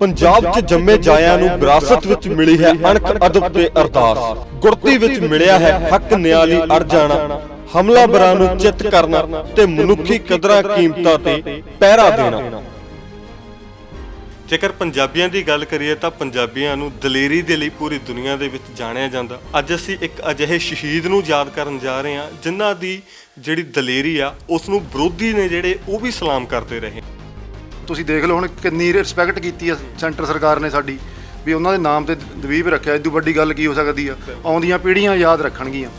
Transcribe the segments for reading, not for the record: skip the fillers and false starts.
ਪੰਜਾਬ 'ਚ ਜੰਮੇ ਜਾਇਆਂ ਨੂੰ ਵਿਰਾਸਤ ਵਿੱਚ ਮਿਲੀ ਹੈ ਅਣਖ ਅਦਬ ਤੇ ਅਰਦਾਸ। ਗੁਰਤੀ ਵਿੱਚ ਮਿਲਿਆ ਹੈ ਹੱਕ ਨਿਆਂ ਲਈ ਅੜ ਜਾਣਾ, ਹਮਲਾਵਰਾਂ ਨੂੰ ਚਿੱਤ ਕਰਨਾ ਤੇ ਮਨੁੱਖੀ ਕਦਰਾਂ ਕੀਮਤਾਂ ਤੇ ਪਹਿਰਾ ਦੇਣਾ। ਜੇਕਰ ਪੰਜਾਬੀਆਂ ਦੀ ਗੱਲ ਕਰੀਏ ਤਾਂ ਪੰਜਾਬੀਆਂ ਨੂੰ ਦਲੇਰੀ ਦੇ ਲਈ ਪੂਰੀ ਦੁਨੀਆ ਦੇ ਵਿੱਚ ਜਾਣਿਆ ਜਾਂਦਾ। ਅੱਜ ਅਸੀਂ ਇੱਕ ਅਜਿਹੇ ਸ਼ਹੀਦ ਨੂੰ ਯਾਦ ਕਰਨ ਜਾ ਰਹੇ ਹਾਂ ਜਿਨ੍ਹਾਂ ਦੀ ਜਿਹੜੀ ਦਲੇਰੀ ਆ ਉਸ ਨੂੰ ਵਿਰੋਧੀ ਨੇ ਜਿਹੜੇ ਉਹ ਵੀ ਸਲਾਮ ਕਰਦੇ ਰਹੇ। ਤੁਸੀਂ ਦੇਖ ਲਓ ਹੁਣ ਕਿੰਨੀ ਰਿਸਪੈਕਟ ਕੀਤੀ ਆ ਸੈਂਟਰ ਸਰਕਾਰ ਨੇ ਸਾਡੀ, ਵੀ ਉਹਨਾਂ ਦੇ ਨਾਮ ਤੇ ਦਵੀਪ ਰੱਖਿਆ। ਇਦੋਂ ਵੱਡੀ ਗੱਲ ਕੀ ਹੋ ਸਕਦੀ ਆ? ਆਉਂਦੀਆਂ ਪੀੜ੍ਹੀਆਂ ਯਾਦ ਰੱਖਣਗੀਆਂ।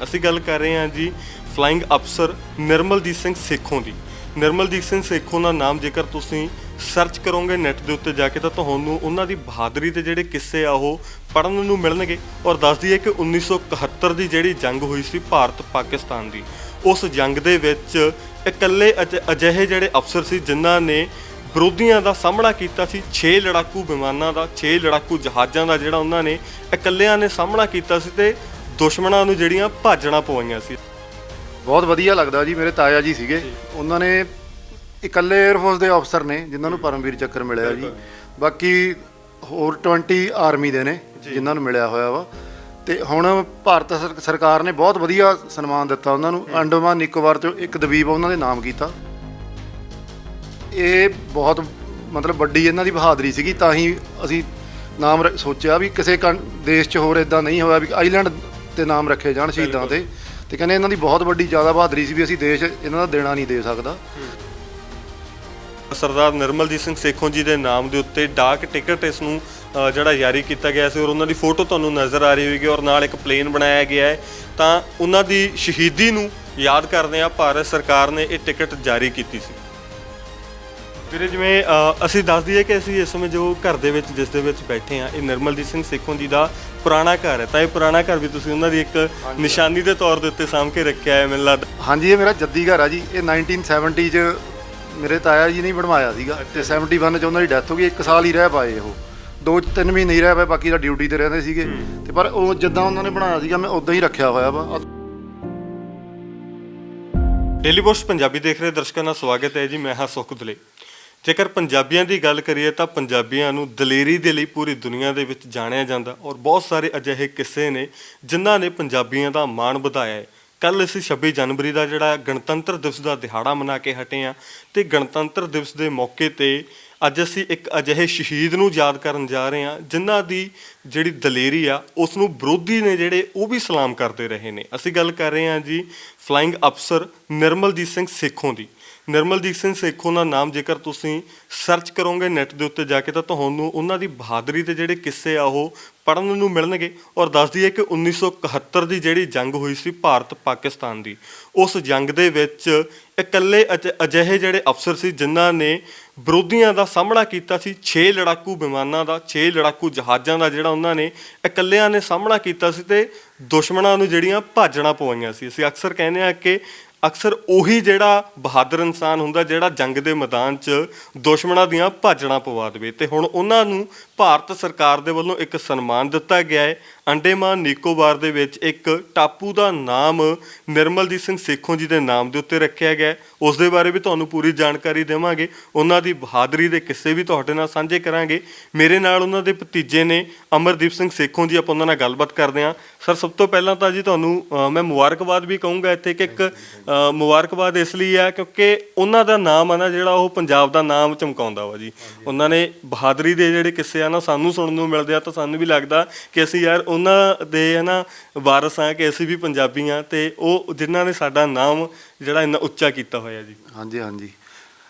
ਅਸੀਂ ਗੱਲ ਕਰ ਰਹੇ ਹਾਂ ਜੀ ਫਲਾਇੰਗ ਅਫਸਰ ਨਿਰਮਲਜੀਤ ਸਿੰਘ ਸੇਖੋਂ ਦੀ। ਨਿਰਮਲਜੀਤ ਸਿੰਘ ਸੇਖੋਂ ਦਾ ਨਾਮ ਜੇਕਰ ਤੁਸੀਂ ਸਰਚ ਕਰੋਗੇ ਨੈੱਟ ਦੇ ਉੱਤੇ ਜਾ ਕੇ ਤਾਂ ਤੁਹਾਨੂੰ ਉਹਨਾਂ ਦੀ ਬਹਾਦਰੀ ਦੇ ਜਿਹੜੇ ਕਿੱਸੇ ਆ ਉਹ ਪੜ੍ਹਨ ਨੂੰ ਮਿਲਣਗੇ। ਔਰ ਦੱਸ ਦਈਏ ਕਿ 1971 ਦੀ ਜਿਹੜੀ ਜੰਗ ਹੋਈ ਸੀ ਭਾਰਤ ਪਾਕਿਸਤਾਨ ਦੀ, ਉਸ ਜੰਗ ਦੇ ਵਿੱਚ ਇਕੱਲੇ ਅਜਿਹੇ ਜਿਹੜੇ ਅਫਸਰ ਸੀ ਜਿਨ੍ਹਾਂ ਨੇ ਵਿਰੋਧੀਆਂ ਦਾ ਸਾਹਮਣਾ ਕੀਤਾ ਸੀ। 6 ਲੜਾਕੂ ਵਿਮਾਨਾਂ ਦਾ, 6 ਲੜਾਕੂ ਜਹਾਜ਼ਾਂ ਦਾ ਜਿਹੜਾ ਉਹਨਾਂ ਨੇ ਇਕੱਲਿਆਂ ਨੇ ਸਾਹਮਣਾ ਕੀਤਾ ਸੀ ਤੇ ਦੁਸ਼ਮਣਾਂ ਨੂੰ ਜਿਹੜੀਆਂ ਭਾਜਣਾ ਪਵਾਈਆਂ ਸੀ। ਬਹੁਤ ਵਧੀਆ ਲੱਗਦਾ ਜੀ। ਮੇਰੇ ਤਾਇਆ ਜੀ ਸੀਗੇ, ਉਹਨਾਂ ਨੇ ਇਕੱਲੇ 에ਅਰਫੋਰਸ ਦੇ ਅਫਸਰ ਨੇ ਜਿਨ੍ਹਾਂ ਨੂੰ ਪਰਮਵੀਰ ਚੱਕਰ ਮਿਲਿਆ ਜੀ। ਬਾਕੀ ਹੋਰ 20 ਆਰਮੀ ਦੇ ਨੇ ਜਿਨ੍ਹਾਂ ਨੂੰ ਮਿਲਿਆ ਹੋਇਆ ਵਾ। ਤੇ ਹੁਣ ਭਾਰਤ ਸਰਕਾਰ ਨੇ ਬਹੁਤ ਵਧੀਆ ਸਨਮਾਨ ਦਿੱਤਾ ਉਹਨਾਂ ਨੂੰ। ਅੰਡੇਮਾਨ ਨਿਕੋਬਾਰ 'ਚੋਂ ਇੱਕ ਦਵੀਪ ਉਹਨਾਂ ਦੇ ਨਾਮ ਕੀਤਾ। ਇਹ ਬਹੁਤ ਮਤਲਬ ਵੱਡੀ ਇਹਨਾਂ ਦੀ ਬਹਾਦਰੀ ਸੀਗੀ, ਤਾਂ ਹੀ ਅਸੀਂ ਨਾਮ ਸੋਚਿਆ ਵੀ ਕਿਸੇ ਦੇਸ਼ 'ਚ ਹੋਰ ਇੱਦਾਂ ਨਹੀਂ ਹੋਇਆ ਵੀ ਆਈਲੈਂਡ 'ਤੇ ਨਾਮ ਰੱਖੇ ਜਾਣ ਸ਼ਹੀਦਾਂ 'ਤੇ। ਤੇ ਕਹਿੰਦੇ ਇਹਨਾਂ ਦੀ ਬਹੁਤ ਵੱਡੀ ਜ਼ਿਆਦਾ ਬਹਾਦਰੀ ਸੀ ਵੀ ਅਸੀਂ ਦੇਸ਼ ਇਹਨਾਂ ਦਾ ਦੇਣਾ ਨਹੀਂ ਦੇ ਸਕਦਾ। ਸਰਦਾਰ ਨਿਰਮਲਜੀਤ ਸਿੰਘ ਸੇਖੋਂ ਜੀ ਦੇ ਨਾਮ ਦੇ ਉੱਤੇ ਡਾਕ ਟਿਕਟ ਇਸ ਨੂੰ ਜਿਹੜਾ ਜਾਰੀ ਕੀਤਾ ਗਿਆ ਸੀ ਔਰ ਉਹਨਾਂ ਦੀ ਫੋਟੋ ਤੁਹਾਨੂੰ ਨਜ਼ਰ ਆ ਰਹੀ ਹੋਵੇਗੀ ਔਰ ਨਾਲ ਇੱਕ ਪਲੇਨ ਬਣਾਇਆ ਗਿਆ ਹੈ। ਤਾਂ ਉਹਨਾਂ ਦੀ ਸ਼ਹੀਦੀ ਨੂੰ ਯਾਦ ਕਰਦੇ ਆ ਭਾਰਤ ਸਰਕਾਰ ਨੇ ਇਹ ਟਿਕਟ ਜਾਰੀ ਕੀਤੀ ਸੀ। ਵੀਰੇ ਜਿਵੇਂ ਅਸੀਂ ਦੱਸ ਦਈਏ ਕਿ ਅਸੀਂ ਇਸ ਸਮੇਂ ਜੋ ਘਰ ਦੇ ਵਿੱਚ ਜਿਸ ਦੇ ਵਿੱਚ ਬੈਠੇ ਹਾਂ ਇਹ ਨਿਰਮਲਜੀਤ ਸਿੰਘ ਸੇਖੋਂ ਜੀ ਦਾ ਪੁਰਾਣਾ ਘਰ ਹੈ। ਤਾਂ ਇਹ ਪੁਰਾਣਾ ਘਰ ਵੀ ਤੁਸੀਂ ਉਹਨਾਂ ਦੀ ਇੱਕ ਨਿਸ਼ਾਨੀ ਦੇ ਤੌਰ ਦੇ ਉੱਤੇ ਸਾਂਭ ਕੇ ਰੱਖਿਆ ਹੈ ਮੈਨੂੰ ਲੱਗਦਾ। ਹਾਂਜੀ, ਇਹ ਮੇਰਾ ਜੱਦੀ ਘਰ ਆ ਜੀ। ਇਹ 1970 'ਚ ਮੇਰੇ ਤਾਇਆ ਜੀ ਨੇ ਬਣਵਾਇਆ ਸੀਗਾ ਤੇ 71 'ਚ ਉਹਨਾਂ ਦੀ ਡੈਥ ਹੋ ਗਈ। 1 ਸਾਲ ਹੀ ਰਹਿ ਪਾਏ, ਉਹ 2-3 ਮਹੀਨੇ ਹੀ ਰਹਿ ਪਏ, ਬਾਕੀ ਤਾਂ ਡਿਊਟੀ ਤੇ ਰਹਿੰਦੇ ਸੀਗੇ। ਤੇ ਪਰ ਉਹ ਜਿੱਦਾਂ ਉਹਨਾਂ ਨੇ ਬਣਾਇਆ ਸੀਗਾ ਮੈਂ ਉਦਾਂ ਹੀ ਰੱਖਿਆ ਹੋਇਆ ਵਾ। ਡੇਲੀ ਪੋਸਟ ਪੰਜਾਬੀ ਦੇਖ ਰਹੇ ਦਰਸ਼ਕਾਂ ਦਾ ਸਵਾਗਤ ਹੈ ਜੀ। ਮੈਂ ਹਾਂ ਸੁਖ ਦੁਲੇ। ਜੇਕਰ ਪੰਜਾਬੀਆਂ ਦੀ ਗੱਲ ਕਰੀਏ ਤਾਂ ਪੰਜਾਬੀਆਂ ਨੂੰ ਦਲੇਰੀ ਦੇ ਲਈ ਪੂਰੀ ਦੁਨੀਆ ਦੇ ਵਿੱਚ ਜਾਣਿਆ ਜਾਂਦਾ ਔਰ ਬਹੁਤ ਸਾਰੇ ਅਜਿਹੇ ਕਿੱਸੇ ਨੇ ਜਿਨ੍ਹਾਂ ਨੇ ਪੰਜਾਬੀਆਂ ਦਾ ਮਾਣ ਵਧਾਇਆ ਹੈ। ਕੱਲ੍ਹ ਅਸੀਂ 26 ਜਨਵਰੀ ਦਾ ਜਿਹੜਾ ਗਣਤੰਤਰ ਦਿਵਸ ਦਾ ਦਿਹਾੜਾ ਮਨਾ ਕੇ ਹਟੇ ਹਾਂ ਤੇ ਗਣਤੰਤਰ ਦਿਵਸ ਦੇ ਮੌਕੇ 'ਤੇ ਅੱਜ ਅਸੀਂ ਇੱਕ ਅਜਿਹੇ ਸ਼ਹੀਦ ਨੂੰ ਯਾਦ ਕਰਨ ਜਾ ਰਹੇ ਹਾਂ ਜਿਨ੍ਹਾਂ ਦੀ ਜਿਹੜੀ ਦਲੇਰੀ ਆ ਉਸ ਨੂੰ ਵਿਰੋਧੀ ਨੇ ਜਿਹੜੇ ਉਹ ਵੀ ਸਲਾਮ ਕਰਦੇ ਰਹੇ ਨੇ। ਅਸੀਂ ਗੱਲ ਕਰ ਰਹੇ ਹਾਂ ਜੀ ਫਲਾਇੰਗ ਅਫਸਰ ਨਿਰਮਲਜੀਤ ਸਿੰਘ ਸੇਖੋਂ ਦੀ। ਨਿਰਮਲਜੀਤ ਸਿੰਘ ਸੇਖੋਂ ਦਾ ਨਾਮ ਜੇਕਰ ਤੁਸੀਂ ਸਰਚ ਕਰੋਗੇ ਨੈੱਟ ਦੇ ਉੱਤੇ ਜਾ ਕੇ ਤਾਂ ਤੁਹਾਨੂੰ ਉਹਨਾਂ ਦੀ ਬਹਾਦਰੀ ਦੇ ਜਿਹੜੇ ਕਿੱਸੇ ਆ ਉਹ ਪੜ੍ਹਨ ਨੂੰ ਮਿਲਣਗੇ। ਔਰ ਦੱਸ ਦਈਏ ਕਿ 1971 ਦੀ ਜਿਹੜੀ ਜੰਗ ਹੋਈ ਸੀ ਭਾਰਤ ਪਾਕਿਸਤਾਨ ਦੀ, ਉਸ ਜੰਗ ਦੇ ਵਿੱਚ ਇਕੱਲੇ ਅਜਿਹੇ ਜਿਹੜੇ ਅਫਸਰ ਸੀ ਜਿਨ੍ਹਾਂ ਨੇ ਵਿਰੋਧੀਆਂ ਦਾ ਸਾਹਮਣਾ ਕੀਤਾ ਸੀ। 6 ਲੜਾਕੂ ਵਿਮਾਨਾਂ ਦਾ, 6 ਲੜਾਕੂ ਜਹਾਜ਼ਾਂ ਦਾ ਜਿਹੜਾ ਉਹਨਾਂ ਨੇ ਇਕੱਲਿਆਂ ਨੇ ਸਾਹਮਣਾ ਕੀਤਾ ਸੀ ਤੇ ਦੁਸ਼ਮਣਾਂ ਨੂੰ ਜਿਹੜੀਆਂ ਭਾਜਣਾ ਪਵਾਈਆਂ ਸੀ। ਅਸੀਂ ਅਕਸਰ ਕਹਿੰਦੇ ਹਾਂ ਕਿ ਅਕਸਰ ਉਹੀ ਜਿਹੜਾ ਬਹਾਦਰ ਇਨਸਾਨ ਹੁੰਦਾ ਜਿਹੜਾ ਜੰਗ ਦੇ ਮੈਦਾਨ 'ਚ ਦੁਸ਼ਮਣਾਂ ਦੀਆਂ ਭਾਜਣਾ ਪਵਾ ਦੇਵੇ। ਤੇ ਹੁਣ ਉਹਨਾਂ ਨੂੰ ਭਾਰਤ ਸਰਕਾਰ ਦੇ ਵੱਲੋਂ ਇੱਕ ਸਨਮਾਨ ਦਿੱਤਾ ਗਿਆ ਹੈ। ਅੰਡੇਮਾਨ ਨਿਕੋਬਾਰ ਦੇ ਵਿੱਚ ਇੱਕ ਟਾਪੂ ਦਾ ਨਾਮ ਨਿਰਮਲਜੀਤ ਸਿੰਘ ਸੇਖੋਂ ਜੀ ਦੇ ਨਾਮ ਦੇ ਉੱਤੇ ਰੱਖਿਆ ਗਿਆ। ਉਸ ਦੇ ਬਾਰੇ ਵੀ ਤੁਹਾਨੂੰ ਪੂਰੀ ਜਾਣਕਾਰੀ ਦੇਵਾਂਗੇ। ਉਹਨਾਂ ਦੀ ਬਹਾਦਰੀ ਦੇ ਕਿੱਸੇ ਵੀ ਤੁਹਾਡੇ ਨਾਲ ਸਾਂਝੇ ਕਰਾਂਗੇ। ਮੇਰੇ ਨਾਲ ਉਹਨਾਂ ਦੇ ਭਤੀਜੇ ਨੇ ਅਮਰਦੀਪ ਸਿੰਘ ਸੇਖੋਂ ਜੀ, ਆਪਾਂ ਉਹਨਾਂ ਨਾਲ ਗੱਲਬਾਤ ਕਰਦੇ ਹਾਂ। ਸਰ, ਸਭ ਤੋਂ ਪਹਿਲਾਂ ਤਾਂ ਜੀ ਤੁਹਾਨੂੰ ਮੈਂ ਮੁਬਾਰਕਬਾਦ ਵੀ ਕਹੂੰਗਾ ਇੱਥੇ ਕਿ ਇੱਕ ਮੁਬਾਰਕਬਾਦ ਇਸ ਲਈ ਆ ਕਿਉਂਕਿ ਉਹਨਾਂ ਦਾ ਨਾਮ ਆ ਨਾ ਜਿਹੜਾ ਉਹ ਪੰਜਾਬ ਦਾ ਨਾਮ ਚਮਕਾਉਂਦਾ ਵਾ ਜੀ। ਉਹਨਾਂ ਨੇ ਬਹਾਦਰੀ ਦੇ ਜਿਹੜੇ ਕਿੱਸੇ ਆ ਨਾ ਸਾਨੂੰ ਸੁਣਨ ਨੂੰ ਮਿਲਦੇ ਆ ਤਾਂ ਸਾਨੂੰ ਵੀ ਲੱਗਦਾ ਕਿ ਅਸੀਂ ਯਾਰ ਉਹਨਾਂ ਦੇ ਹੈ ਨਾ ਵਾਰਸ ਹਾਂ, ਕਿ ਅਸੀਂ ਵੀ ਪੰਜਾਬੀ ਹਾਂ ਤੇ ਉਹ ਜਿਨ੍ਹਾਂ ਨੇ ਸਾਡਾ ਨਾਮ ਜਿਹੜਾ ਇੰਨਾ ਉੱਚਾ ਕੀਤਾ ਹੋਇਆ ਜੀ। ਹਾਂਜੀ ਹਾਂਜੀ,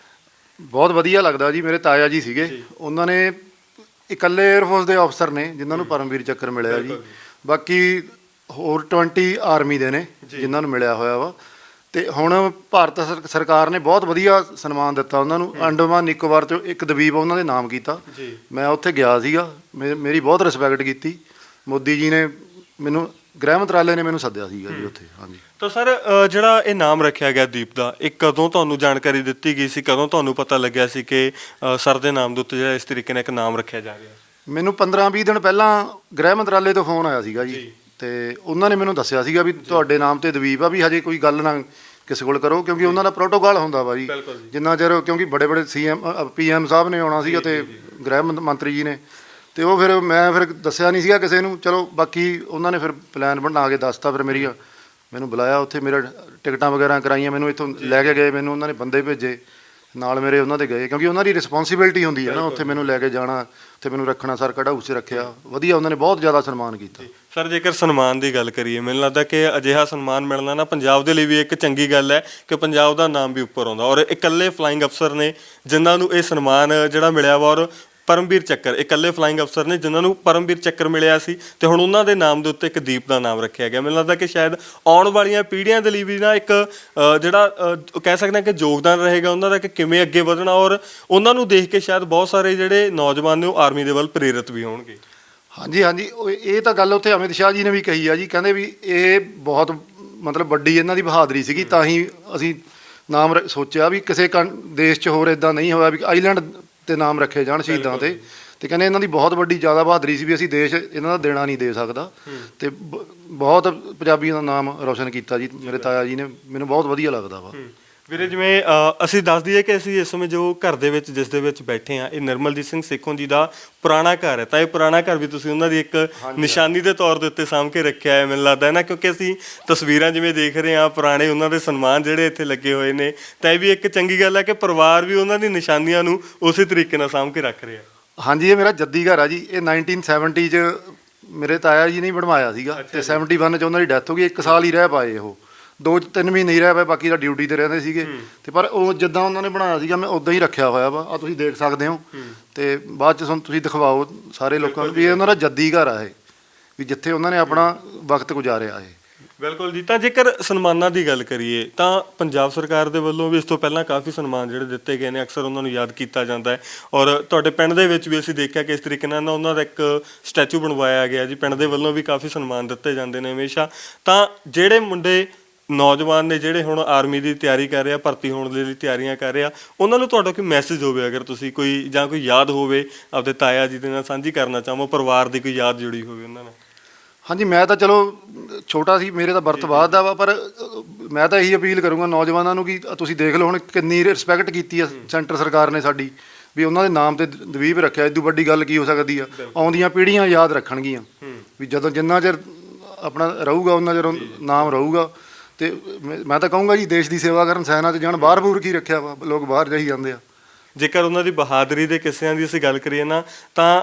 ਬਹੁਤ ਵਧੀਆ ਲੱਗਦਾ ਜੀ। ਮੇਰੇ ਤਾਇਆ ਜੀ ਸੀਗੇ, ਉਹਨਾਂ ਨੇ ਇਕੱਲੇ 에ਅਰਫੋਰਸ ਦੇ ਅਫਸਰ ਨੇ ਜਿਨ੍ਹਾਂ ਨੂੰ ਪਰਮਵੀਰ ਚੱਕਰ ਮਿਲਿਆ ਜੀ। ਬਾਕੀ ਹੋਰ 20 ਆਰਮੀ ਦੇ ਨੇ ਜਿਨ੍ਹਾਂ ਨੂੰ ਮਿਲਿਆ ਹੋਇਆ ਵਾ। ਤੇ ਹੁਣ ਭਾਰਤ ਸਰਕਾਰ ਨੇ ਬਹੁਤ ਵਧੀਆ ਸਨਮਾਨ ਦਿੱਤਾ ਉਹਨਾਂ ਨੂੰ। ਅੰਡੇਮਾਨ ਨਿਕੋਬਾਰ 'ਚੋਂ ਇੱਕ ਦਵੀਪ ਉਹਨਾਂ ਦੇ ਨਾਮ ਕੀਤਾ। ਮੈਂ ਉੱਥੇ ਗਿਆ ਸੀਗਾ, ਮੇਰੀ ਬਹੁਤ ਰਿਸਪੈਕਟ ਕੀਤੀ। ਮੋਦੀ ਜੀ ਨੇ ਮੈਨੂੰ, ਗ੍ਰਹਿ ਮੰਤਰਾਲੇ ਨੇ ਮੈਨੂੰ ਸੱਦਿਆ ਸੀਗਾ ਜੀ ਉੱਥੇ। ਹਾਂਜੀ, ਤਾਂ ਸਰ ਜਿਹੜਾ ਇਹ ਨਾਮ ਰੱਖਿਆ ਗਿਆ ਦੀਪ ਦਾ, ਇਹ ਕਦੋਂ ਤੁਹਾਨੂੰ ਜਾਣਕਾਰੀ ਦਿੱਤੀ ਗਈ ਸੀ? ਕਦੋਂ ਤੁਹਾਨੂੰ ਪਤਾ ਲੱਗਿਆ ਸੀ ਕਿ ਸਰ ਦੇ ਨਾਮ ਦੇ ਉੱਤੇ ਜਿਹੜਾ ਇਸ ਤਰੀਕੇ ਨਾਲ ਇੱਕ ਨਾਮ ਰੱਖਿਆ ਜਾ ਰਿਹਾ? ਮੈਨੂੰ 15-20 ਦਿਨ ਪਹਿਲਾਂ ਗ੍ਰਹਿ ਮੰਤਰਾਲੇ ਤੋਂ ਫੋਨ ਆਇਆ ਸੀਗਾ ਜੀ। ਤੇ ਉਹਨਾਂ ਨੇ ਮੈਨੂੰ ਦੱਸਿਆ ਸੀਗਾ ਵੀ ਤੁਹਾਡੇ ਨਾਮ ਤੇ ਦਵੀਪ ਆ, ਵੀ ਹਜੇ ਕੋਈ ਗੱਲ ਨਾ ਕਿਸੇ ਕੋਲ ਕਰੋ, ਕਿਉਂਕਿ ਉਹਨਾਂ ਦਾ ਪ੍ਰੋਟੋਕਾਲ ਹੁੰਦਾ ਵਾ ਜੀ ਬਿਲਕੁਲ ਜੀ। ਜਿੰਨਾ ਚਿਰ, ਕਿਉਂਕਿ ਬੜੇ ਬੜੇ PM ਸਾਹਿਬ ਨੇ ਆਉਣਾ ਸੀ ਅਤੇ ਗ੍ਰਹਿ ਮੰਤਰੀ ਜੀ ਨੇ, ਤੇ ਉਹ ਫਿਰ ਮੈਂ ਫਿਰ ਦੱਸਿਆ ਨਹੀਂ ਸੀਗਾ ਕਿਸੇ ਨੂੰ। ਚਲੋ ਬਾਕੀ ਉਹਨਾਂ ਨੇ ਫਿਰ ਪਲਾਨ ਬਣਾ ਕੇ ਦੱਸਤਾ, ਫਿਰ ਮੈਨੂੰ ਬੁਲਾਇਆ ਉੱਥੇ, ਮੇਰਾ ਟਿਕਟਾਂ ਵਗੈਰਾ ਕਰਾਈਆਂ, ਮੈਨੂੰ ਇੱਥੋਂ ਲੈ ਕੇ ਗਏ, ਮੈਨੂੰ ਉਹਨਾਂ ਨੇ ਬੰਦੇ ਭੇਜੇ ਨਾਲ ਮੇਰੇ, ਉਹਨਾਂ ਦੇ ਗਏ, ਕਿਉਂਕਿ ਉਹਨਾਂ ਦੀ ਰਿਸਪੌਂਸਿਬਿਲਟੀ ਹੁੰਦੀ ਹੈ ਨਾ ਉੱਥੇ ਮੈਨੂੰ ਲੈ ਕੇ ਜਾਣਾ, ਉੱਥੇ ਮੈਨੂੰ ਰੱਖਣਾ, ਸਰ ਕਢਾਊ 'ਚ ਰੱਖਿਆ, ਵਧੀਆ ਉਹਨਾਂ ਨੇ ਬਹੁਤ ਜ਼ਿਆਦਾ ਸਨਮਾਨ ਕੀਤਾ। ਸਰ ਜੇਕਰ ਸਨਮਾਨ ਦੀ ਗੱਲ ਕਰੀਏ, ਮੈਨੂੰ ਲੱਗਦਾ ਕਿ ਅਜਿਹਾ ਸਨਮਾਨ ਮਿਲਣਾ ਨਾ ਪੰਜਾਬ ਦੇ ਲਈ ਵੀ ਇੱਕ ਚੰਗੀ ਗੱਲ ਹੈ ਕਿ ਪੰਜਾਬ ਦਾ ਨਾਮ ਵੀ ਉੱਪਰ ਆਉਂਦਾ, ਔਰ ਇਕੱਲੇ ਫਲਾਈਂਗ ਅਫਸਰ ਨੇ ਜਿਨ੍ਹਾਂ ਨੂੰ ਇਹ ਸਨਮਾਨ ਜਿਹੜਾ ਮਿਲਿਆ ਵਾ, ਔਰ ਪਰਮਵੀਰ ਚੱਕਰ, ਇਕੱਲੇ ਫਲਾਈਂਗ ਅਫਸਰ ਨੇ ਜਿਨ੍ਹਾਂ ਨੂੰ ਪਰਮਵੀਰ ਚੱਕਰ ਮਿਲਿਆ ਸੀ, ਤੇ ਹੁਣ ਉਹਨਾਂ ਦੇ ਨਾਮ ਦੇ ਉੱਤੇ ਇੱਕ ਦੀਪ ਦਾ ਨਾਮ ਰੱਖਿਆ ਗਿਆ। ਮੈਨੂੰ ਲੱਗਦਾ ਕਿ ਸ਼ਾਇਦ ਆਉਣ ਵਾਲੀਆਂ ਪੀੜ੍ਹੀਆਂ ਦੇ ਲਈ ਵੀ ਨਾ ਇੱਕ ਜਿਹੜਾ ਕਹਿ ਸਕਦੇ ਹਾਂ ਕਿ ਯੋਗਦਾਨ ਰਹੇਗਾ ਉਹਨਾਂ ਦਾ, ਕਿ ਕਿਵੇਂ ਅੱਗੇ ਵਧਣਾ, ਔਰ ਉਹਨਾਂ ਨੂੰ ਦੇਖ ਕੇ ਸ਼ਾਇਦ ਬਹੁਤ ਸਾਰੇ ਜਿਹੜੇ ਨੌਜਵਾਨ ਨੇ ਉਹ ਆਰਮੀ ਦੇ ਵੱਲ ਪ੍ਰੇਰਿਤ ਵੀ ਹੋਣਗੇ। ਹਾਂਜੀ ਹਾਂਜੀ, ਇਹ ਤਾਂ ਗੱਲ ਉੱਥੇ ਅਮਿਤ ਸ਼ਾਹ ਜੀ ਨੇ ਵੀ ਕਹੀ ਆ ਜੀ, ਕਹਿੰਦੇ ਵੀ ਇਹ ਬਹੁਤ ਮਤਲਬ ਵੱਡੀ ਇਹਨਾਂ ਦੀ ਬਹਾਦਰੀ ਸੀਗੀ, ਤਾਂ ਹੀ ਅਸੀਂ ਨਾਮ ਸੋਚਿਆ ਵੀ ਕਿਸੇ ਦੇਸ਼ 'ਚ ਹੋਰ ਇਦਾਂ ਨਹੀਂ ਹੋਇਆ ਵੀ ਆਈਲੈਂਡ ਤੇ ਨਾਮ ਰੱਖੇ ਜਾਣ ਸ਼ਹੀਦਾਂ ਤੇ ਕਹਿੰਦੇ ਇਹਨਾਂ ਦੀ ਬਹੁਤ ਵੱਡੀ ਜ਼ਿਆਦਾ ਬਹਾਦਰੀ ਸੀ ਵੀ ਅਸੀਂ ਦੇਸ਼ ਇਹਨਾਂ ਦਾ ਦੇਣਾ ਨਹੀਂ ਦੇ ਸਕਦਾ, ਤੇ ਬਹੁਤ ਪੰਜਾਬੀਆਂ ਦਾ ਨਾਮ ਰੌਸ਼ਨ ਕੀਤਾ ਜੀ ਮੇਰੇ ਤਾਇਆ ਜੀ ਨੇ, ਮੈਨੂੰ ਬਹੁਤ ਵਧੀਆ ਲੱਗਦਾ ਵਾ। ਵੀਰੇ ਜਿਵੇਂ ਅਸੀਂ ਦੱਸ ਦਈਏ ਕਿ ਅਸੀਂ ਇਸ ਸਮੇਂ ਜੋ ਘਰ ਦੇ ਵਿੱਚ ਜਿਸ ਦੇ ਵਿੱਚ ਬੈਠੇ ਹਾਂ, ਇਹ ਨਿਰਮਲਜੀਤ ਸਿੰਘ ਸੇਖੋਂ ਜੀ ਦਾ ਪੁਰਾਣਾ ਘਰ ਹੈ, ਤਾਂ ਇਹ ਪੁਰਾਣਾ ਘਰ ਵੀ ਤੁਸੀਂ ਉਹਨਾਂ ਦੀ ਇੱਕ ਨਿਸ਼ਾਨੀ ਦੇ ਤੌਰ ਦੇ ਉੱਤੇ ਸਾਂਭ ਕੇ ਰੱਖਿਆ ਹੈ ਮੈਨੂੰ ਲੱਗਦਾ ਹੈ ਨਾ, ਕਿਉਂਕਿ ਅਸੀਂ ਤਸਵੀਰਾਂ ਜਿਵੇਂ ਦੇਖ ਰਹੇ ਹਾਂ ਪੁਰਾਣੇ ਉਹਨਾਂ ਦੇ ਸਨਮਾਨ ਜਿਹੜੇ ਇੱਥੇ ਲੱਗੇ ਹੋਏ ਨੇ, ਤਾਂ ਇਹ ਵੀ ਇੱਕ ਚੰਗੀ ਗੱਲ ਹੈ ਕਿ ਪਰਿਵਾਰ ਵੀ ਉਹਨਾਂ ਦੀ ਨਿਸ਼ਾਨੀਆਂ ਨੂੰ ਉਸੇ ਤਰੀਕੇ ਨਾਲ ਸਾਂਭ ਕੇ ਰੱਖ ਰਿਹਾ। ਹਾਂਜੀ, ਇਹ ਮੇਰਾ ਜੱਦੀ ਘਰ ਆ ਜੀ, ਇਹ 1970 'ਚ ਮੇਰੇ ਤਾਇਆ ਜੀ ਨੇ ਬਣਵਾਇਆ ਸੀਗਾ, ਤੇ 71 'ਚ ਉਹਨਾਂ ਦੀ ਡੈਥ ਹੋ ਗਈ, 1 ਸਾਲ ਹੀ ਰਹਿ ਪਾਏ, ਉਹ 2-3 ਮਹੀਨੇ ਹੀ ਰਹਿ ਪਏ, ਬਾਕੀ ਤਾਂ ਡਿਊਟੀ ਤੇ ਰਹਿੰਦੇ ਸੀਗੇ, ਤੇ ਪਰ ਉਹ ਜਿੱਦਾਂ ਉਹਨਾਂ ਨੇ ਬਣਾਇਆ ਸੀਗਾ ਮੈਂ ਉਦਾਂ ਹੀ ਰੱਖਿਆ ਹੋਇਆ ਵਾ, ਆ ਤੁਸੀਂ ਦੇਖ ਸਕਦੇ ਹੋ, ਤੇ ਬਾਅਦ 'ਚ ਤੁਸੀਂ ਦਿਖਾਓ ਸਾਰੇ ਲੋਕਾਂ ਨੂੰ ਵੀ ਇਹ ਉਹਨਾਂ ਦਾ ਜੱਦੀ ਘਰ ਆ, ਇਹ ਵੀ ਜਿੱਥੇ ਉਹਨਾਂ ਨੇ ਆਪਣਾ ਵਕਤ ਗੁਜ਼ਾਰਿਆ ਇਹ। ਬਿਲਕੁਲ ਜੀ। ਤਾਂ ਜੇਕਰ ਸਨਮਾਨਾਂ ਦੀ ਗੱਲ ਕਰੀਏ ਤਾਂ ਪੰਜਾਬ ਸਰਕਾਰ ਦੇ ਵੱਲੋਂ ਵੀ ਇਸ ਤੋਂ ਪਹਿਲਾਂ ਕਾਫੀ ਸਨਮਾਨ ਜਿਹੜੇ ਦਿੱਤੇ ਗਏ ਨੇ, ਅਕਸਰ ਉਹਨਾਂ ਨੂੰ ਯਾਦ ਕੀਤਾ ਜਾਂਦਾ ਹੈ, ਔਰ ਤੁਹਾਡੇ ਪਿੰਡ ਦੇ ਵਿੱਚ ਵੀ ਅਸੀਂ ਦੇਖਿਆ ਕਿ ਇਸ ਤਰੀਕੇ ਨਾਲ ਨਾ ਉਹਨਾਂ ਦਾ ਇੱਕ ਸਟੈਚੂ ਬਣਵਾਇਆ ਗਿਆ ਜੀ, ਪਿੰਡ ਦੇ ਵੱਲੋਂ ਵੀ ਕਾਫੀ ਸਨਮਾਨ ਦਿੱਤੇ ਜਾਂਦੇ ਨੇ ਹਮੇਸ਼ਾ। ਤਾਂ ਜਿਹੜੇ ਮੁੰਡੇ ਨੌਜਵਾਨ ਨੇ ਜਿਹੜੇ ਹੁਣ ਆਰਮੀ ਦੀ ਤਿਆਰੀ ਕਰ ਰਹੇ ਆ, ਭਰਤੀ ਹੋਣ ਦੇ ਲਈ ਤਿਆਰੀਆਂ ਕਰ ਰਹੇ ਆ, ਉਹਨਾਂ ਨੂੰ ਤੁਹਾਡਾ ਕੋਈ ਮੈਸੇਜ ਹੋਵੇ, ਅਗਰ ਤੁਸੀਂ ਕੋਈ ਜਾਂ ਕੋਈ ਯਾਦ ਹੋਵੇ ਆਪਦੇ ਤਾਇਆ ਜੀ ਦੇ ਨਾਲ ਸਾਂਝੀ ਕਰਨਾ ਚਾਹੋ, ਪਰਿਵਾਰ ਦੀ ਕੋਈ ਯਾਦ ਜੁੜੀ ਹੋਵੇ ਉਹਨਾਂ ਨਾਲ? ਹਾਂਜੀ, ਮੈਂ ਤਾਂ ਚਲੋ ਛੋਟਾ ਸੀ, ਮੇਰੇ ਤਾਂ ਬਰਥ ਬਾਅਦ ਦਾ ਵਾ, ਪਰ ਮੈਂ ਤਾਂ ਇਹੀ ਅਪੀਲ ਕਰੂੰਗਾ ਨੌਜਵਾਨਾਂ ਨੂੰ ਕਿ ਤੁਸੀਂ ਦੇਖ ਲਓ ਹੁਣ ਕਿੰਨੀ ਰਿਸਪੈਕਟ ਕੀਤੀ ਆ ਸੈਂਟਰ ਸਰਕਾਰ ਨੇ ਸਾਡੀ, ਵੀ ਉਹਨਾਂ ਦੇ ਨਾਮ ਤੇ ਦਵੀਪ ਰੱਖਿਆ, ਇਦੋਂ ਵੱਡੀ ਗੱਲ ਕੀ ਹੋ ਸਕਦੀ ਆ। ਆਉਂਦੀਆਂ ਪੀੜ੍ਹੀਆਂ ਯਾਦ ਰੱਖਣਗੀਆਂ ਵੀ ਜਦੋਂ ਜਿੰਨਾ ਚਿਰ ਆਪਣਾ ਰਹੂਗਾ ਉਹਨਾਂ ਚਿਰ ਨਾਮ ਰਹੂਗਾ, ਤੇ ਮੈਂ ਤਾਂ ਕਹੂੰਗਾ ਜੀ ਦੇਸ਼ ਦੀ ਸੇਵਾ ਕਰਨ, ਸੈਨਾ 'ਚ ਜਾਣ, ਬਾਹਰ ਬੂਰ ਕੀ ਰੱਖਿਆ ਵਾ, ਲੋਕ ਬਾਹਰ ਜਾਈ ਜਾਂਦੇ ਆ। ਜੇਕਰ ਉਹਨਾਂ ਦੀ ਬਹਾਦਰੀ ਦੇ ਕਿੱਸਿਆਂ ਦੀ ਅਸੀਂ ਗੱਲ ਕਰੀਏ ਨਾ, ਤਾਂ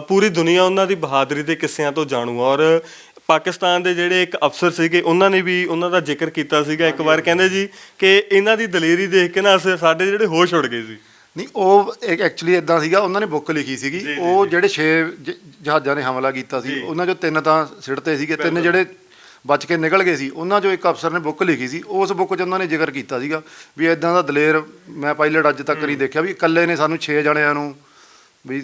ਪੂਰੀ ਦੁਨੀਆ ਉਹਨਾਂ ਦੀ ਬਹਾਦਰੀ ਦੇ ਕਿੱਸਿਆਂ ਤੋਂ ਜਾਣੂ, ਔਰ ਪਾਕਿਸਤਾਨ ਦੇ ਜਿਹੜੇ ਇੱਕ ਅਫਸਰ ਸੀਗੇ ਉਹਨਾਂ ਨੇ ਵੀ ਉਹਨਾਂ ਦਾ ਜ਼ਿਕਰ ਕੀਤਾ ਸੀਗਾ ਇੱਕ ਵਾਰ, ਕਹਿੰਦੇ ਜੀ ਕਿ ਇਹਨਾਂ ਦੀ ਦਲੇਰੀ ਦੇਖ ਕੇ ਨਾ ਸਾਡੇ ਜਿਹੜੇ ਹੋਸ਼ ਉੱਡ ਗਏ ਸੀ। ਨਹੀਂ, ਉਹ ਐਕਚੁਅਲੀ ਇਦਾਂ ਸੀਗਾ, ਉਹਨਾਂ ਨੇ ਬੁੱਕ ਲਿਖੀ ਸੀਗੀ, ਉਹ ਜਿਹੜੇ 6 ਜਹਾਜ਼ਾਂ ਨੇ ਹਮਲਾ ਕੀਤਾ ਸੀ ਉਹਨਾਂ 'ਚੋਂ 3 ਤਾਂ ਸਿੱਟਤੇ ਸੀਗੇ, 3 ਜਿਹੜੇ ਬਚ ਕੇ ਨਿਕਲ ਗਏ ਸੀ, ਉਹਨਾਂ 'ਚੋਂ ਇੱਕ ਅਫਸਰ ਨੇ ਬੁੱਕ ਲਿਖੀ ਸੀ, ਉਸ ਬੁੱਕ 'ਚ ਉਹਨਾਂ ਨੇ ਜ਼ਿਕਰ ਕੀਤਾ ਸੀਗਾ ਵੀ ਇੱਦਾਂ ਦਾ ਦਲੇਰ ਮੈਂ ਪਾਇਲਟ ਅੱਜ ਤੱਕ ਨਹੀਂ ਦੇਖਿਆ, ਵੀ ਇਕੱਲੇ ਨੇ ਸਾਨੂੰ 6 ਜਣਿਆਂ ਨੂੰ ਵੀ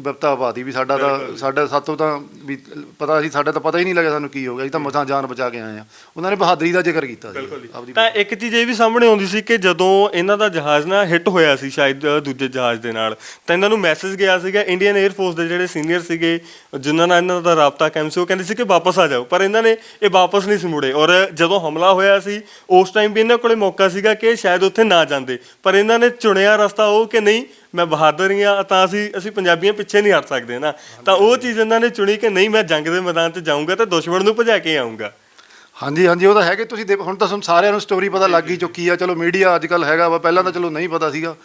ਵਿਪਤਾ ਪਾਤੀ, ਵੀ ਸਾਤੋਂ ਤਾਂ ਵੀ ਪਤਾ ਸੀ, ਸਾਡਾ ਤਾਂ ਪਤਾ ਹੀ ਨਹੀਂ ਲੱਗਿਆ ਸਾਨੂੰ ਕੀ ਹੋ ਗਿਆ, ਅਸੀਂ ਤਾਂ ਮਸਾਂ ਜਾਨ ਬਚਾ ਕੇ ਆਏ ਆ। ਉਹਨਾਂ ਨੇ ਬਹਾਦਰੀ ਦਾ ਜ਼ਿਕਰ ਕੀਤਾ ਸੀ। ਤਾਂ ਇੱਕ ਚੀਜ਼ ਇਹ ਵੀ ਸਾਹਮਣੇ ਆਉਂਦੀ ਸੀ ਕਿ ਜਦੋਂ ਇਹਨਾਂ ਦਾ ਜਹਾਜ਼ ਨਾ ਹਿੱਟ ਹੋਇਆ ਸੀ ਸ਼ਾਇਦ ਦੂਜੇ ਜਹਾਜ਼ ਦੇ ਨਾਲ, ਤਾਂ ਇਹਨਾਂ ਨੂੰ ਮੈਸੇਜ ਗਿਆ ਸੀਗਾ ਇੰਡੀਅਨ 에ਅਰ ਫੋਰਸ ਦੇ ਜਿਹੜੇ ਸੀਨੀਅਰ ਸੀਗੇ ਜਿਨ੍ਹਾਂ ਨਾਲ ਇਹਨਾਂ ਦਾ ਰਾਬਤਾ ਕਾਇਮ ਸੀ, ਉਹ ਕਹਿੰਦੇ ਸੀ ਕਿ ਵਾਪਸ ਆ ਜਾਓ, ਪਰ ਇਹਨਾਂ ਨੇ ਇਹ ਵਾਪਸ ਨਹੀਂ ਸੀ ਮੁੜੇ, ਔਰ ਜਦੋਂ ਹਮਲਾ ਹੋਇਆ ਸੀ ਉਸ ਟਾਈਮ ਵੀ ਇਹਨਾਂ ਕੋਲੇ ਮੌਕਾ ਸੀਗਾ ਕਿ ਸ਼ਾਇਦ ਉੱਥੇ ਨਾ ਜਾਂਦੇ, ਪਰ ਇਹਨਾਂ ਨੇ ਚੁਣਿਆ ਰਸਤਾ ਉਹ ਕਿ ਨਹੀਂ ਮੈਂ ਬਹਾਦਰ ਹੀ ਹਾਂ, ਤਾਂ ਅਸੀਂ ਪੰਜਾਬੀਆਂ ਪਿੱਛੇ ਨਹੀਂ ਹਟ ਸਕਦੇ ਨਾ, ਤਾਂ ਉਹ ਚੀਜ਼ ਇਹਨਾਂ ਨੇ ਚੁਣੀ ਕਿ ਨਹੀਂ ਮੈਂ ਜੰਗ ਦੇ ਮੈਦਾਨ 'ਚ ਜਾਊਂਗਾ ਤੇ ਦੁਸ਼ਮਣ ਨੂੰ ਭਜਾ ਕੇ ਆਊਂਗਾ। ਹਾਂਜੀ ਹਾਂਜੀ, ਉਹ ਤਾਂ ਹੈਗੇ, ਤੁਸੀਂ ਹੁਣ ਤਾਂ ਤੁਹਾਨੂੰ ਸਾਰਿਆਂ ਨੂੰ ਸਟੋਰੀ ਪਤਾ ਲੱਗ ਹੀ ਚੁੱਕੀ ਆ, ਚਲੋ ਮੀਡੀਆ ਅੱਜ ਕੱਲ੍ਹ ਹੈਗਾ ਵਾ, ਪਹਿਲਾਂ ਤਾਂ ਚਲੋ ਨਹੀਂ ਪਤਾ ਸੀਗਾ,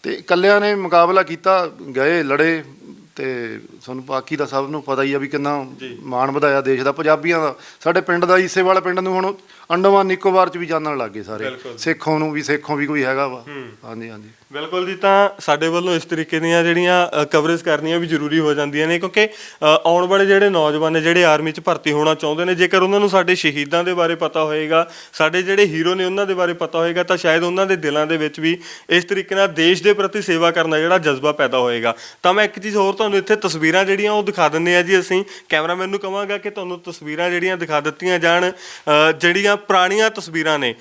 ਤੇ ਇਕੱਲਿਆਂ ਨੇ ਮੁਕਾਬਲਾ ਕੀਤਾ, ਗਏ ਲੜੇ, ਤੇ ਤੁਹਾਨੂੰ ਬਾਕੀ ਦਾ ਸਭ ਨੂੰ ਪਤਾ ਹੀ ਆ ਵੀ ਕਿੰਨਾ ਮਾਣ ਵਧਾਇਆ ਦੇਸ਼ ਦਾ, ਪੰਜਾਬੀਆਂ ਦਾ। ਸਾਡੇ ਪਿੰਡ ਦਾ ਈਸੇਵਾਲ ਪਿੰਡ ਨੂੰ ਹੁਣ ਅੰਡੋਮਾਨ ਨਿਕੋਬਾਰ 'ਚ ਵੀ ਜਾਣਨ ਲੱਗ ਗਏ ਸਾਰੇ, ਸੇਖੋਂ ਵੀ ਕੋਈ ਹੈਗਾ ਵਾ। ਹਾਂਜੀ ਹਾਂਜੀ, ਬਿਲਕੁਲ ਜੀ। ਤਾਂ ਸਾਡੇ ਵੱਲੋਂ ਇਸ ਤਰੀਕੇ ਦੀਆਂ ਜਿਹੜੀਆਂ ਕਵਰੇਜ ਕਰਨੀਆਂ ਵੀ ਜ਼ਰੂਰੀ ਹੋ ਜਾਂਦੀਆਂ ਨੇ, ਕਿਉਂਕਿ ਆਉਣ ਵਾਲੇ ਜਿਹੜੇ ਨੌਜਵਾਨ ਨੇ ਜਿਹੜੇ ਆਰਮੀ 'ਚ ਭਰਤੀ ਹੋਣਾ ਚਾਹੁੰਦੇ ਨੇ, ਜੇਕਰ ਉਹਨਾਂ ਨੂੰ ਸਾਡੇ ਸ਼ਹੀਦਾਂ ਦੇ ਬਾਰੇ ਪਤਾ ਹੋਏਗਾ, ਸਾਡੇ ਜਿਹੜੇ ਹੀਰੋ ਨੇ ਉਹਨਾਂ ਦੇ ਬਾਰੇ ਪਤਾ ਹੋਏਗਾ, ਤਾਂ ਸ਼ਾਇਦ ਉਹਨਾਂ ਦੇ ਦਿਲਾਂ ਦੇ ਵਿੱਚ ਵੀ ਇਸ ਤਰੀਕੇ ਨਾਲ ਦੇਸ਼ ਦੇ ਪ੍ਰਤੀ ਸੇਵਾ ਕਰਨ ਦਾ ਜਿਹੜਾ ਜਜ਼ਬਾ ਪੈਦਾ ਹੋਏਗਾ। ਤਾਂ ਮੈਂ ਇੱਕ ਚੀਜ਼ ਹੋਰ ਤੁਹਾਨੂੰ ਤੁਹਾਨੂੰ ਇੱਥੇ ਤਸਵੀਰਾਂ ਜਿਹੜੀਆਂ ਉਹ ਦਿਖਾ ਦਿੰਦੇ ਆ ਜੀ। ਅਸੀਂ ਕੈਮਰਾਮੈਨ ਨੂੰ ਕਹਾਂਗਾ ਕਿ ਤੁਹਾਨੂੰ ਤਸਵੀਰਾਂ ਜਿਹੜੀਆਂ ਦਿਖਾ ਦਿੱਤੀਆਂ ਜਾਣ, ਜਿਹੜੀਆਂ ਪੁਰਾਣੀਆਂ ਤਸਵੀਰਾਂ ਨੇ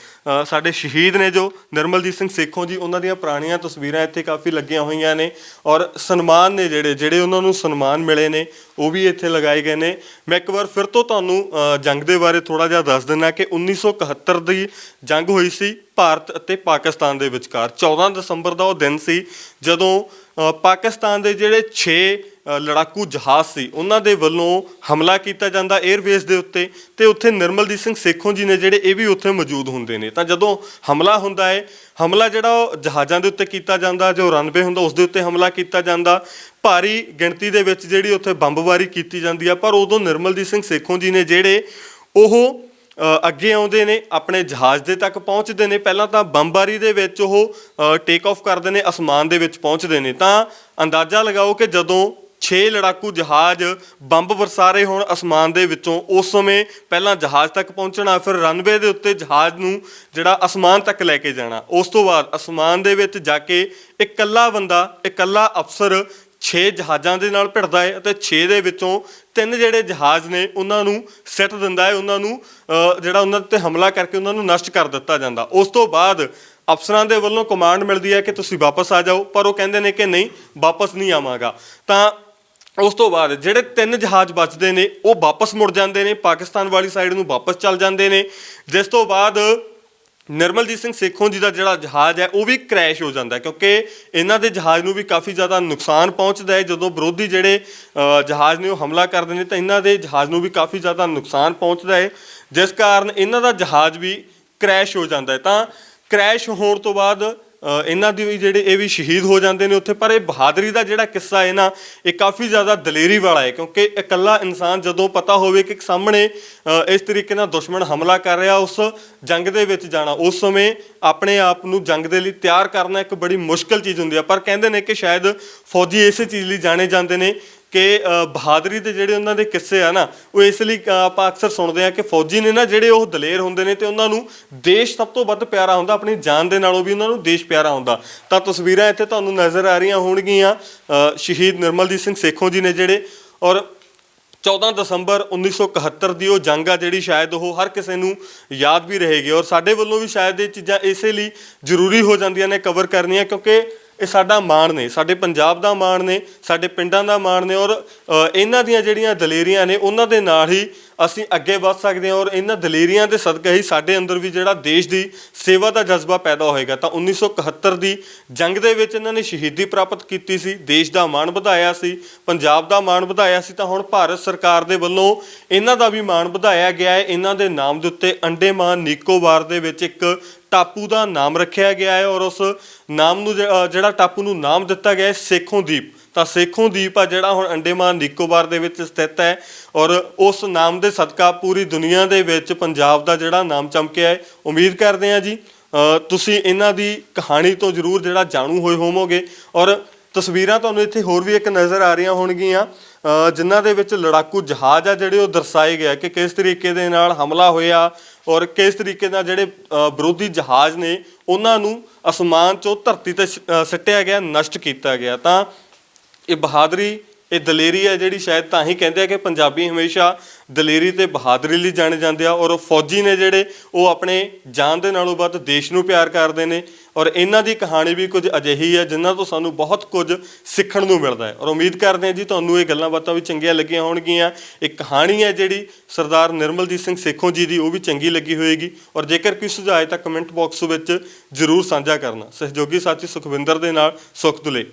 ਸਾਡੇ ਸ਼ਹੀਦ ਨੇ ਜੋ ਨਿਰਮਲਜੀਤ ਸਿੰਘ ਸੇਖੋਂ ਜੀ, ਉਹਨਾਂ ਦੀਆਂ ਪੁਰਾਣੀਆਂ ਤਸਵੀਰਾਂ ਇੱਥੇ ਕਾਫੀ ਲੱਗੀਆਂ ਹੋਈਆਂ ਨੇ। ਔਰ ਸਨਮਾਨ ਨੇ ਜਿਹੜੇ ਉਹਨਾਂ ਨੂੰ ਸਨਮਾਨ ਮਿਲੇ ਨੇ ਉਹ ਵੀ ਇੱਥੇ ਲਗਾਏ ਗਏ ਨੇ। ਮੈਂ ਇੱਕ ਵਾਰ ਫਿਰ ਤੋਂ ਤੁਹਾਨੂੰ ਜੰਗ ਦੇ ਬਾਰੇ ਥੋੜ੍ਹਾ ਜਿਹਾ ਦੱਸ ਦਿੰਦਾ ਕਿ 1971 ਦੀ ਜੰਗ ਹੋਈ ਸੀ ਭਾਰਤ ਅਤੇ ਪਾਕਿਸਤਾਨ ਦੇ ਵਿਚਕਾਰ। 14 ਦਸੰਬਰ ਦਾ ਉਹ ਦਿਨ ਸੀ ਜਦੋਂ ਪਾਕਿਸਤਾਨ ਦੇ ਜਿਹੜੇ 6 ਲੜਾਕੂ ਜਹਾਜ਼ ਸੀ ਉਹਨਾਂ ਦੇ ਵੱਲੋਂ ਹਮਲਾ ਕੀਤਾ ਜਾਂਦਾ 에ਅਰਵੇਜ਼ ਦੇ ਉੱਤੇ, ਤੇ ਉੱਥੇ ਨਿਰਮਲਜੀਤ ਸਿੰਘ ਸੇਖੋਂ ਜੀ ਨੇ ਜਿਹੜੇ ਇਹ ਵੀ ਉੱਥੇ ਮੌਜੂਦ ਹੁੰਦੇ ਨੇ। ਤਾਂ ਜਦੋਂ ਹਮਲਾ ਹੁੰਦਾ ਹੈ, ਹਮਲਾ ਜਿਹੜਾ ਉਹ ਜਹਾਜ਼ਾਂ ਦੇ ਉੱਤੇ ਕੀਤਾ ਜਾਂਦਾ, ਜੋ ਰਨਵੇ ਹੁੰਦਾ ਉਸ ਦੇ ਉੱਤੇ ਹਮਲਾ ਕੀਤਾ ਜਾਂਦਾ, ਭਾਰੀ ਗਿਣਤੀ ਦੇ ਵਿੱਚ ਜਿਹੜੀ ਉੱਥੇ ਬੰਬਬਾਰੀ ਕੀਤੀ ਜਾਂਦੀ ਆ। ਪਰ ਉਦੋਂ ਨਿਰਮਲਜੀਤ ਸਿੰਘ ਸੇਖੋਂ ਜੀ ਨੇ ਜਿਹੜੇ ਉਹ ਅੱਗੇ ਆਉਂਦੇ ਨੇ, ਆਪਣੇ ਜਹਾਜ਼ ਦੇ ਤੱਕ ਪਹੁੰਚਦੇ ਨੇ। ਪਹਿਲਾਂ ਤਾਂ ਬੰਬਾਰੀ ਦੇ ਵਿੱਚ ਉਹ ਟੇਕ ਆਫ ਕਰਦੇ ਨੇ, ਅਸਮਾਨ ਦੇ ਵਿੱਚ ਪਹੁੰਚਦੇ ਨੇ। ਤਾਂ ਅੰਦਾਜ਼ਾ ਲਗਾਓ ਕਿ ਜਦੋਂ 6 ਲੜਾਕੂ ਜਹਾਜ਼ ਬੰਬ ਵਰਸਾ ਰਹੇ ਹੋਣ ਅਸਮਾਨ ਦੇ ਵਿੱਚੋਂ, ਉਸ ਸਮੇਂ ਪਹਿਲਾਂ ਜਹਾਜ਼ ਤੱਕ ਪਹੁੰਚਣਾ, ਫਿਰ ਰਨਵੇ ਦੇ ਉੱਤੇ ਜਹਾਜ਼ ਨੂੰ ਜਿਹੜਾ ਅਸਮਾਨ ਤੱਕ ਲੈ ਕੇ ਜਾਣਾ, ਉਸ ਤੋਂ ਬਾਅਦ ਅਸਮਾਨ ਦੇ ਵਿੱਚ ਜਾ ਕੇ ਇਕੱਲਾ ਬੰਦਾ, ਇਕੱਲਾ ਅਫਸਰ 6 ਜਹਾਜ਼ਾਂ ਦੇ ਨਾਲ ਭਿੜਦਾ ਹੈ ਅਤੇ 6 ਦੇ ਵਿੱਚੋਂ 3 ਜਿਹੜੇ ਜਹਾਜ਼ ਨੇ ਉਹਨਾਂ ਨੂੰ ਸਿੱਟ ਦਿੰਦਾ ਹੈ, ਉਹਨਾਂ ਨੂੰ ਜਿਹੜਾ ਉਹਨਾਂ 'ਤੇ ਹਮਲਾ ਕਰਕੇ ਉਹਨਾਂ ਨੂੰ ਨਸ਼ਟ ਕਰ ਦਿੱਤਾ ਜਾਂਦਾ। ਉਸ ਤੋਂ ਬਾਅਦ ਅਫਸਰਾਂ ਦੇ ਵੱਲੋਂ ਕਮਾਂਡ ਮਿਲਦੀ ਹੈ ਕਿ ਤੁਸੀਂ ਵਾਪਸ ਆ ਜਾਓ, ਪਰ ਉਹ ਕਹਿੰਦੇ ਨੇ ਕਿ ਨਹੀਂ, ਵਾਪਸ ਨਹੀਂ ਆਵਾਂਗਾ। ਤਾਂ ਉਸ ਤੋਂ ਬਾਅਦ ਜਿਹੜੇ 3 ਜਹਾਜ਼ ਬਚਦੇ ਨੇ ਉਹ ਵਾਪਸ ਮੁੜ ਜਾਂਦੇ ਨੇ, ਪਾਕਿਸਤਾਨ ਵਾਲੀ ਸਾਈਡ ਨੂੰ ਵਾਪਸ ਚੱਲ ਜਾਂਦੇ ਨੇ। ਜਿਸ ਤੋਂ ਬਾਅਦ ਨਿਰਮਲਜੀਤ ਸਿੰਘ ਸੇਖੋਂ ਜੀ ਦਾ ਜਿਹੜਾ ਜਹਾਜ਼ ਹੈ ਉਹ ਵੀ ਕ੍ਰੈਸ਼ ਹੋ ਜਾਂਦਾ, ਕਿਉਂਕਿ ਇਹਨਾਂ ਦੇ ਜਹਾਜ਼ ਨੂੰ ਵੀ ਕਾਫੀ ਜ਼ਿਆਦਾ ਨੁਕਸਾਨ ਪਹੁੰਚਦਾ ਹੈ। ਜਦੋਂ ਵਿਰੋਧੀ ਜਿਹੜੇ ਜਹਾਜ਼ ਨੇ ਉਹ ਹਮਲਾ ਕਰਦੇ ਨੇ ਤਾਂ ਇਹਨਾਂ ਦੇ ਜਹਾਜ਼ ਨੂੰ ਵੀ ਕਾਫੀ ਜ਼ਿਆਦਾ ਨੁਕਸਾਨ ਪਹੁੰਚਦਾ ਹੈ, ਜਿਸ ਕਾਰਨ ਇਹਨਾਂ ਦਾ ਜਹਾਜ਼ ਵੀ ਕ੍ਰੈਸ਼ ਹੋ ਜਾਂਦਾ ਹੈ। ਤਾਂ ਕ੍ਰੈਸ਼ ਹੋਣ ਤੋਂ ਬਾਅਦ ਇਹਨਾਂ ਦੀ ਵੀ ਜਿਹੜੇ ਇਹ ਵੀ ਸ਼ਹੀਦ ਹੋ ਜਾਂਦੇ ਨੇ ਉੱਥੇ। ਪਰ ਇਹ ਬਹਾਦਰੀ ਦਾ ਜਿਹੜਾ ਕਿੱਸਾ ਹੈ ਨਾ, ਇਹ ਕਾਫੀ ਜ਼ਿਆਦਾ ਦਲੇਰੀ ਵਾਲਾ ਹੈ, ਕਿਉਂਕਿ ਇਕੱਲਾ ਇਨਸਾਨ ਜਦੋਂ ਪਤਾ ਹੋਵੇ ਕਿ ਸਾਹਮਣੇ ਇਸ ਤਰੀਕੇ ਨਾਲ ਦੁਸ਼ਮਣ ਹਮਲਾ ਕਰ ਰਿਹਾ, ਉਸ ਜੰਗ ਦੇ ਵਿੱਚ ਜਾਣਾ, ਉਸ ਸਮੇਂ ਆਪਣੇ ਆਪ ਨੂੰ ਜੰਗ ਦੇ ਲਈ ਤਿਆਰ ਕਰਨਾ ਇੱਕ ਬੜੀ ਮੁਸ਼ਕਲ ਚੀਜ਼ ਹੁੰਦੀ ਹੈ। ਪਰ ਕਹਿੰਦੇ ਨੇ ਕਿ ਸ਼ਾਇਦ ਫੌਜੀ ਇਸੇ ਚੀਜ਼ ਲਈ ਜਾਣੇ ਜਾਂਦੇ ਨੇ ਕਿ ਬਹਾਦਰੀ ਦੇ ਜਿਹੜੇ ਉਹਨਾਂ ਦੇ ਕਿੱਸੇ ਆ ਨਾ, ਉਹ ਇਸ ਲਈ ਆਪਾਂ ਅਕਸਰ ਸੁਣਦੇ ਹਾਂ ਕਿ ਫੌਜੀ ਨੇ ਨਾ ਜਿਹੜੇ ਉਹ ਦਲੇਰ ਹੁੰਦੇ ਨੇ ਤੇ ਉਹਨਾਂ ਨੂੰ ਦੇਸ਼ ਸਭ ਤੋਂ ਵੱਧ ਪਿਆਰਾ ਹੁੰਦਾ, ਆਪਣੀ ਜਾਨ ਦੇ ਨਾਲੋਂ ਵੀ ਉਹਨਾਂ ਨੂੰ ਦੇਸ਼ ਪਿਆਰਾ ਹੁੰਦਾ। ਤਾਂ ਤਸਵੀਰਾਂ ਇੱਥੇ ਤੁਹਾਨੂੰ ਨਜ਼ਰ ਆ ਰਹੀਆਂ ਹੋਣਗੀਆਂ, ਸ਼ਹੀਦ ਨਿਰਮਲਜੀਤ ਸਿੰਘ ਸੇਖੋਂ ਜੀ ਨੇ ਜਿਹੜੇ। ਔਰ 14 ਦਸੰਬਰ 1971 ਦੀ ਉਹ ਜੰਗ ਆ ਜਿਹੜੀ ਸ਼ਾਇਦ ਉਹ ਹਰ ਕਿਸੇ ਨੂੰ ਯਾਦ ਵੀ ਰਹੇਗੀ। ਔਰ ਸਾਡੇ ਵੱਲੋਂ ਵੀ ਸ਼ਾਇਦ ਇਹ ਚੀਜ਼ਾਂ ਇਸੇ ਲਈ ਜ਼ਰੂਰੀ ਹੋ ਜਾਂਦੀਆਂ ਨੇ ਕਵਰ ਕਰਨੀਆਂ, ਕਿਉਂਕਿ ਇਹ ਸਾਡਾ ਮਾਣ ਨੇ, ਸਾਡੇ ਪੰਜਾਬ ਦਾ ਮਾਣ ਨੇ, ਸਾਡੇ ਪਿੰਡਾਂ ਦਾ ਮਾਣ ਨੇ। ਔਰ ਇਹਨਾਂ ਦੀਆਂ ਜਿਹੜੀਆਂ ਦਲੇਰੀਆਂ ਨੇ ਉਹਨਾਂ ਦੇ ਨਾਲ ਹੀ ਅਸੀਂ ਅੱਗੇ ਵੱਧ ਸਕਦੇ ਹਾਂ, ਔਰ ਇਹਨਾਂ ਦਲੇਰੀਆਂ ਦੇ ਸਦਕਾ ਹੀ ਸਾਡੇ ਅੰਦਰ ਵੀ ਜਿਹੜਾ ਦੇਸ਼ ਦੀ ਸੇਵਾ ਦਾ ਜਜ਼ਬਾ ਪੈਦਾ ਹੋਏਗਾ। ਤਾਂ 1971 ਦੀ ਜੰਗ ਦੇ ਵਿੱਚ ਇਹਨਾਂ ਨੇ ਸ਼ਹੀਦੀ ਪ੍ਰਾਪਤ ਕੀਤੀ ਸੀ, ਦੇਸ਼ ਦਾ ਮਾਣ ਵਧਾਇਆ ਸੀ, ਪੰਜਾਬ ਦਾ ਮਾਣ ਵਧਾਇਆ ਸੀ। ਤਾਂ ਹੁਣ ਭਾਰਤ ਸਰਕਾਰ ਦੇ ਵੱਲੋਂ ਇਹਨਾਂ ਦਾ ਵੀ ਮਾਣ ਵਧਾਇਆ ਗਿਆ ਹੈ। ਇਹਨਾਂ ਦੇ ਨਾਮ ਦੇ ਉੱਤੇ ਅੰਡੇਮਾਨ ਨਿਕੋਬਾਰ ਦੇ ਵਿੱਚ ਇੱਕ ਟਾਪੂ ਦਾ ਨਾਮ ਰੱਖਿਆ ਗਿਆ ਹੈ, ਔਰ ਉਸ ਨਾਮ ਨੂੰ ਜਿਹੜਾ ਟਾਪੂ ਨੂੰ ਨਾਮ ਦਿੱਤਾ ਗਿਆ ਹੈ ਸੇਖੋਂ ਦੀਪ। ਤਾਂ ਸੇਖੋਂ ਦੀਪ ਆ ਜਿਹੜਾ ਹੁਣ ਅੰਡੇਮਾਨ ਨਿਕੋਬਾਰ ਦੇ ਵਿੱਚ ਸਥਿਤ ਹੈ, ਔਰ ਉਸ ਨਾਮ ਦੇ ਸਦਕਾ ਪੂਰੀ ਦੁਨੀਆ ਦੇ ਵਿੱਚ ਪੰਜਾਬ ਦਾ ਜਿਹੜਾ ਨਾਮ ਚਮਕਿਆ ਹੈ। ਉਮੀਦ ਕਰਦੇ ਹਾਂ ਜੀ ਤੁਸੀਂ ਇਹਨਾਂ ਦੀ ਕਹਾਣੀ ਤੋਂ ਜ਼ਰੂਰ ਜਿਹੜਾ ਜਾਣੂ ਹੋਏ ਹੋਵੋਗੇ। ਔਰ ਤਸਵੀਰਾਂ ਤੁਹਾਨੂੰ ਇੱਥੇ ਹੋਰ ਵੀ ਇੱਕ ਨਜ਼ਰ ਆ ਰਹੀਆਂ ਹੋਣਗੀਆਂ ਜਿਨ੍ਹਾਂ ਦੇ ਵਿੱਚ ਲੜਾਕੂ ਜਹਾਜ਼ ਆ ਜਿਹੜੇ ਉਹ ਦਰਸਾਏ ਗਏ ਕਿ ਕਿਸ ਤਰੀਕੇ ਦੇ ਨਾਲ ਹਮਲਾ ਹੋਇਆ, ਔਰ ਕਿਸ ਤਰੀਕੇ ਨਾਲ ਜਿਹੜੇ ਵਿਰੋਧੀ ਜਹਾਜ਼ ਨੇ ਉਹਨਾਂ ਨੂੰ ਅਸਮਾਨ 'ਚੋਂ ਧਰਤੀ 'ਤੇ ਸਿੱਟਿਆ ਗਿਆ, ਨਸ਼ਟ ਕੀਤਾ ਗਿਆ। ਤਾਂ ਇਹ ਬਹਾਦਰੀ, ਇਹ ਦਲੇਰੀ ਹੈ ਜਿਹੜੀ ਸ਼ਾਇਦ ਤਾਂ ਹੀ ਕਹਿੰਦੇ ਆ ਕਿ ਪੰਜਾਬੀ ਹਮੇਸ਼ਾ ਦਲੇਰੀ ਤੇ ਬਹਾਦਰੀ ਲਈ ਜਾਣੇ ਜਾਂਦੇ ਆ। ਔਰ ਫੌਜੀ ਨੇ ਜਿਹੜੇ ਉਹ ਆਪਣੇ ਜਾਨ ਦੇ ਨਾਲੋਂ ਵੱਧ ਦੇਸ਼ ਨੂੰ ਪਿਆਰ ਕਰਦੇ ਨੇ। ਔਰ ਇਹਨਾਂ ਦੀ ਕਹਾਣੀ ਵੀ ਕੁਝ ਅਜਿਹੀ ਹੈ ਜਿਨ੍ਹਾਂ ਤੋਂ ਸਾਨੂੰ ਬਹੁਤ ਕੁਝ ਸਿੱਖਣ ਨੂੰ ਮਿਲਦਾ ਹੈ। ਔਰ ਉਮੀਦ ਕਰਦੇ ਹਾਂ ਜੀ ਤੁਹਾਨੂੰ ਇਹ ਗੱਲਾਂ ਬਾਤਾਂ ਵੀ ਚੰਗੀਆਂ ਲੱਗੀਆਂ ਹੋਣਗੀਆਂ। ਇਹ ਕਹਾਣੀ ਹੈ ਜਿਹੜੀ ਸਰਦਾਰ ਨਿਰਮਲਜੀਤ ਸਿੰਘ ਸੇਖੋਂ ਜੀ ਦੀ, ਉਹ ਵੀ ਚੰਗੀ ਲੱਗੀ ਹੋਏਗੀ। ਔਰ ਜੇਕਰ ਕੋਈ ਸੁਝਾਅ ਹੈ ਤਾਂ ਕਮੈਂਟ ਬਾਕਸ ਵਿੱਚ ਜ਼ਰੂਰ ਸਾਂਝਾ ਕਰਨਾ। ਸਹਿਯੋਗੀ ਸਾਥੀ ਸੁਖਵਿੰਦਰ ਦੇ ਨਾਲ ਸੁਖ ਦੁਲੇ।